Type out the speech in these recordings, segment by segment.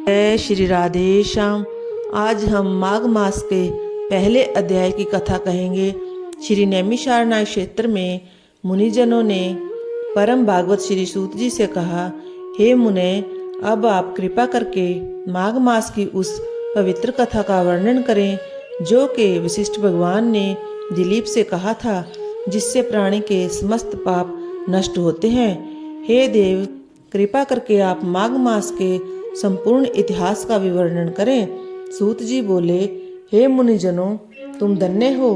जय श्री राधे श्याम। आज हम माघ मास के पहले अध्याय की कथा कहेंगे। श्री नैमिषारण्य क्षेत्र में मुनिजनों ने परम भागवत श्री सूत जी से कहा, हे मुने, अब आप कृपा करके माघ मास की उस पवित्र कथा का वर्णन करें जो कि वशिष्ठ भगवान ने दिलीप से कहा था, जिससे प्राणी के समस्त पाप नष्ट होते हैं। हे देव, कृपा करके आप माघ मास के संपूर्ण इतिहास का विवरण करें। सूत जी बोले, हे मुनिजनों, तुम धन्य हो।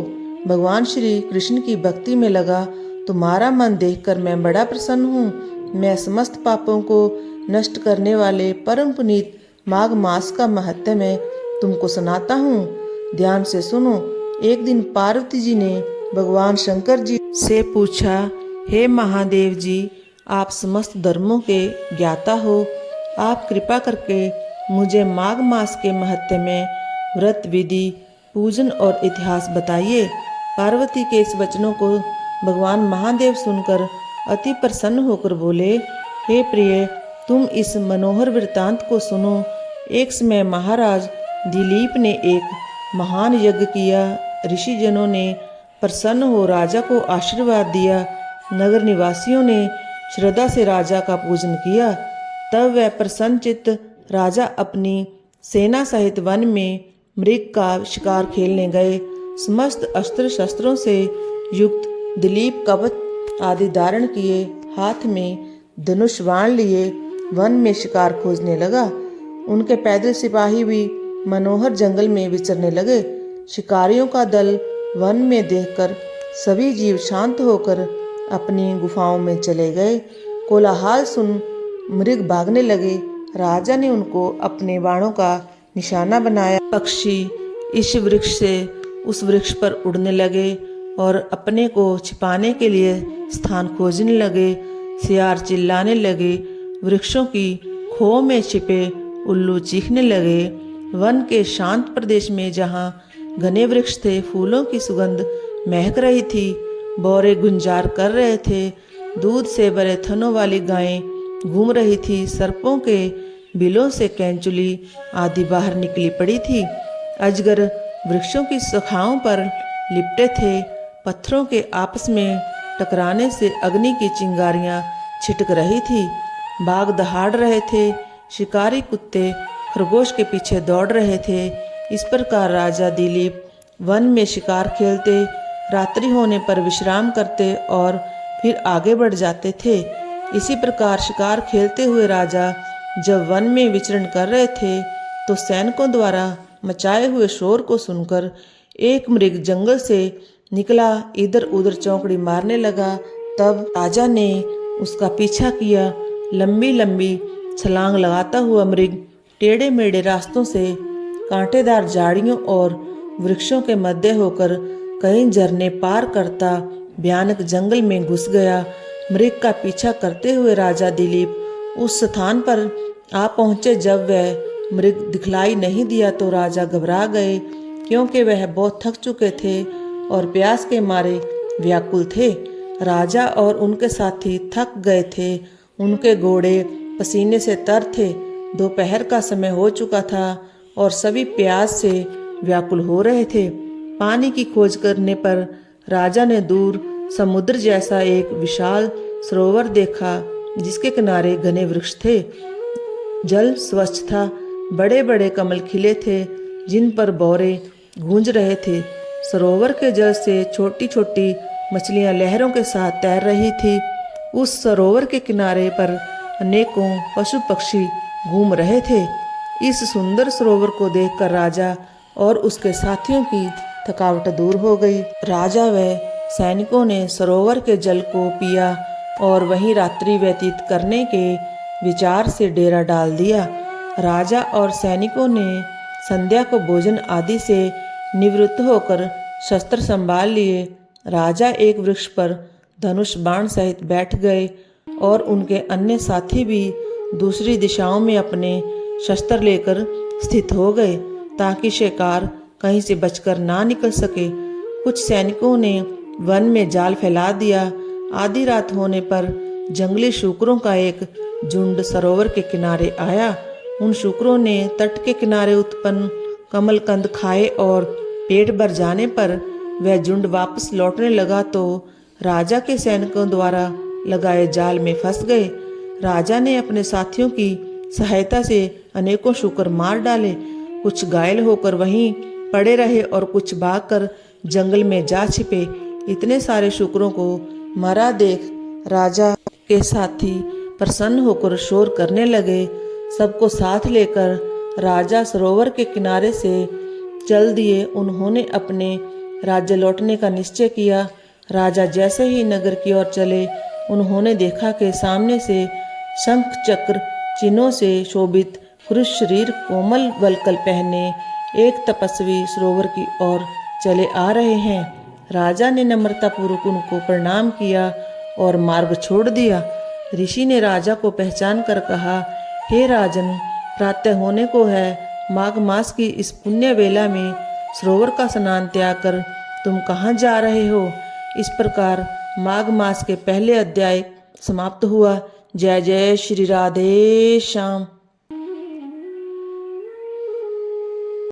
भगवान श्री कृष्ण की भक्ति में लगा तुम्हारा मन देखकर मैं बड़ा प्रसन्न हूँ। मैं समस्त पापों को नष्ट करने वाले परम पुनीत माघ मास का महत्व मैं तुमको सुनाता हूँ। ध्यान से सुनो। एक दिन पार्वती जी ने भगवान शंकर जी से पूछा, हे महादेव जी, आप समस्त धर्मों के ज्ञाता हो, आप कृपा करके मुझे माघ मास के महत्व में व्रत विधि, पूजन और इतिहास बताइए। पार्वती के इस वचनों को भगवान महादेव सुनकर अति प्रसन्न होकर बोले, हे प्रिय, तुम इस मनोहर वृत्तांत को सुनो। एक समय महाराज दिलीप ने एक महान यज्ञ किया। ऋषिजनों ने प्रसन्न हो राजा को आशीर्वाद दिया। नगर निवासियों ने श्रद्धा से राजा का पूजन किया। तब वह प्रसन्नचित्त राजा अपनी सेना सहित वन में मृग का शिकार खेलने गए। समस्त अस्त्र शस्त्रों से युक्त दिलीप कवच आदि धारण किए, हाथ में धनुष बाण लिए वन में शिकार खोजने लगा। उनके पैदल सिपाही भी मनोहर जंगल में विचरने लगे। शिकारियों का दल वन में देखकर सभी जीव शांत होकर अपनी गुफाओं में चले गए। कोलाहल सुन मृग भागने लगे। राजा ने उनको अपने बाणों का निशाना बनाया। पक्षी इस वृक्ष से उस वृक्ष पर उड़ने लगे और अपने को छिपाने के लिए स्थान खोजने लगे। सियार चिल्लाने लगे। वृक्षों की खोह में छिपे उल्लू चीखने लगे। वन के शांत प्रदेश में जहाँ घने वृक्ष थे, फूलों की सुगंध महक रही थी। बौरे गुंजार कर रहे थे। दूध से भरे थनों वाली गायें घूम रही थी। सर्पों के बिलों से कैंचुली आदि बाहर निकली पड़ी थी। अजगर वृक्षों की शाखाओं पर लिपटे थे। पत्थरों के आपस में टकराने से अग्नि की चिंगारियां छिटक रही थी। बाघ दहाड़ रहे थे। शिकारी कुत्ते खरगोश के पीछे दौड़ रहे थे। इस प्रकार राजा दिलीप वन में शिकार खेलते, रात्रि होने पर विश्राम करते और फिर आगे बढ़ जाते थे। इसी प्रकार शिकार खेलते हुए राजा जब वन में विचरण कर रहे थे तो सैनिकों द्वारा मचाए हुए शोर को सुनकर एक मृग जंगल से निकला, इधर उधर चौकड़ी मारने लगा। तब राजा ने उसका पीछा किया। लंबी लंबी छलांग लगाता हुआ मृग टेढ़े मेढ़े रास्तों से, कांटेदार झाड़ियों और वृक्षों के मध्य होकर कई झरने पार करता भयानक जंगल में घुस गया। मृग का पीछा करते हुए राजा दिलीप उस स्थान पर आ पहुंचे। जब वह मृग दिखलाई नहीं दिया तो राजा घबरा गए, क्योंकि वह बहुत थक चुके थे और प्यास के मारे व्याकुल थे। राजा और उनके साथी थक गए थे। उनके घोड़े पसीने से तर थे। दोपहर का समय हो चुका था और सभी प्यास से व्याकुल हो रहे थे। पानी की खोज करने पर राजा ने दूर समुद्र जैसा एक विशाल सरोवर देखा, जिसके किनारे घने वृक्ष थे। जल स्वच्छ था। बड़े बड़े कमल खिले थे, जिन पर भौरे गूंज रहे थे। सरोवर के जल से छोटी छोटी मछलियां लहरों के साथ तैर रही थी। उस सरोवर के किनारे पर अनेकों पशु पक्षी घूम रहे थे। इस सुंदर सरोवर को देखकर राजा और उसके साथियों की थकावट दूर हो गई। राजा व सैनिकों ने सरोवर के जल को पिया और वहीं रात्रि व्यतीत करने के विचार से डेरा डाल दिया। राजा और सैनिकों ने संध्या को भोजन आदि से निवृत्त होकर शस्त्र संभाल लिए। राजा एक वृक्ष पर धनुष बाण सहित बैठ गए और उनके अन्य साथी भी दूसरी दिशाओं में अपने शस्त्र लेकर स्थित हो गए, ताकि शिकार कहीं से बचकर ना निकल सके। कुछ सैनिकों ने वन में जाल फैला दिया। आधी रात होने पर जंगली शूकरों का एक झुंड सरोवर के किनारे आया उन शुक्रों ने तट के किनारे उत्पन्न कमलकंद खाए और पेट भर जाने पर वह झुंड वापस लौटने लगा तो राजा के सैनिकों द्वारा लगाए जाल में फंस गए। राजा ने अपने साथियों की सहायता से अनेकों शुकर मार डाले। कुछ घायल होकर वहीं पड़े रहे और कुछ भागकर जंगल में जा छिपे। इतने सारे शुकरों को मरा देख राजा के साथी प्रसन्न होकर शोर करने लगे। सबको साथ लेकर राजा सरोवर के किनारे से चल दिए। उन्होंने अपने राज्य लौटने का निश्चय किया। राजा जैसे ही नगर की ओर चले, उन्होंने देखा कि सामने से शंख चक्र चिन्हों से शोभित पुरुष शरीर कोमल वल्कल पहने एक तपस्वी सरोवर की ओर चले आ रहे हैं। राजा ने नम्रतापूर्वक उनको प्रणाम किया और मार्ग छोड़ दिया। ऋषि ने राजा को पहचान कर कहा, हे राजन, प्रातः होने को है। माघ मास की इस पुण्य वेला में सरोवर का स्नान त्याग कर तुम कहाँ जा रहे हो? इस प्रकार माघ मास के पहले अध्याय समाप्त हुआ। जय जय श्री राधे श्याम।